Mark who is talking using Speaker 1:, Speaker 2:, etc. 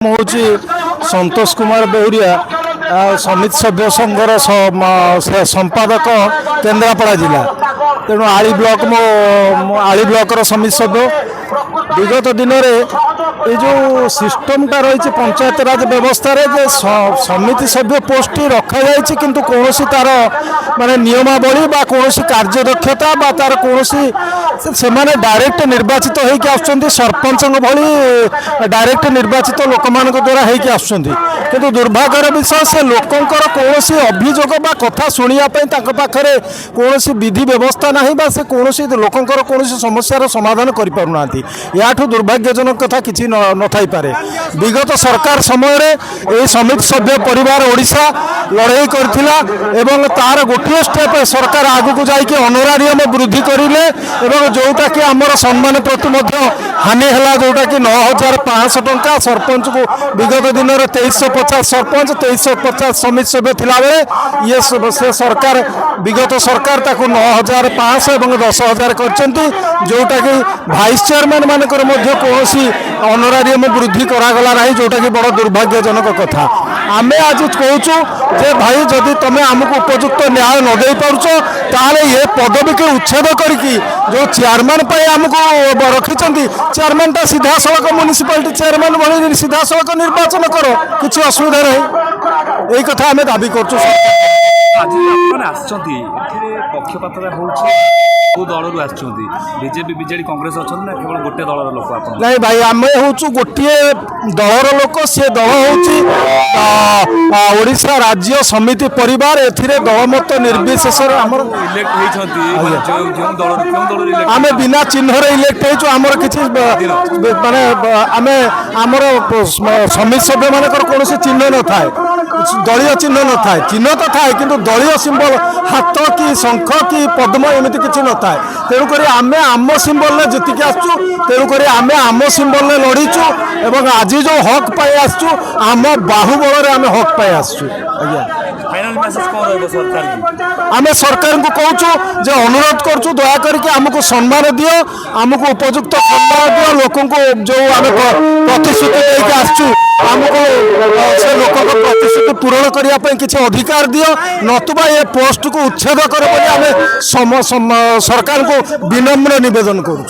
Speaker 1: हूँ संतोष कुमार बेहुरिया समिति सभ्य संघर संपादक केन्द्रापड़ा जिला तेणु आली ब्लॉक मो आली ब्लॉक समिति सभ्य विगत दिन में ये जो सिस्टमटा रही पंचायत राज व्यवस्था रे जे समिति सभ्य पोस्ट रखा जाए किंतु कौन तार माने नियमावली बा कौन कार्यदक्षता बा तार कौन से माने डायरेक्ट निर्वाचित होइके आसुचंती सरपंच भली डायरेक्ट निर्वाचित लोक मान द्वारा होइके आसुचंती किंतु दुर्भाग्यर विषय से लोकंकर कौन अभियोग बा कथा शुणा पाखे कौन विधि व्यवस्था ना बा से कौन लोकंकर कौन समस्यार समाधान कर पारना याठू दुर्भाग्यजनक कथा किसी न थाई पारे। विगत सरकार समय रे समिति सभ्य परिवार ओडिशा लड़ाई करथिला एवं तार गोटे स्टेप सरकार आगु को जाइए ऑनरारियम वृद्धि करिले एवं जोटा कि आमर सम्मान प्रति हानि है जोटा कि 9500 टंका सरपंच को विगत दिन में 2350 सरपंच 2350 समिति सभ्य थिला बेले ये से सरकार विगत सरकार ताको 9500 और 10,000 करचंती जोटा कि भाइस चेयरमैन मानकर मध्य कौन ऑनरारियम वृद्धि करागला ना जोटा कि बड़ दुर्भाग्यजनक कथा। आमे आज कहूँ जे भाई जदि तुम आमको उपयुक्त न्याय न दे पार्छ ताले ये पदवी के उच्छेद करके जो चेयरमैन आमको रखिंट चेयरमैन टा सीधा सड़क म्युनिसिपालिटी चेयरमैन भाई सीधा सड़क निर्वाचन करो किसी असुविधा नहीं यही कथा आम दाबी कर
Speaker 2: बीजेपी बीजेडी कांग्रेस अच्छा ना केवल गोटे दलर लोक
Speaker 1: नहीं भाई आम हूँ गोटे दलर लोक सी दल हूँ ओडिशा राज्य समिति परिवार एथिरे दलमत निर्विशेष आम बिना चिन्ह इलेक्ट होमर किसी माने आम आमर समिति सभ्य मानकर कौन चिन्ह न था दलीय चिन्ह न था चिन्ह तो थाए कि दलीय सिंबल हाथ कि शंख कि पद्म एमती किसी न था तेणुक आम आम सिंबल जीतिक आसु तेणुक आम आम सिंबल लड़ीचु एवं आज जो हक पाई आसु आम बाहुबल आम हक पाई आसु आम सरकार को कहूँ जे अनुरोध करूँ दया करके आमको सम्मान दियो आमको उपयुक्त सम्मान दियो लोकों को जो आम प्रतिश्रुति लेके आसु आमको से लोक प्रतिश्रुति पूरण करने किसी अधिकार दियो नतुबा ये पोस्ट को उच्छेद कर आम सरकार को विनम्र निवेदन करूँ।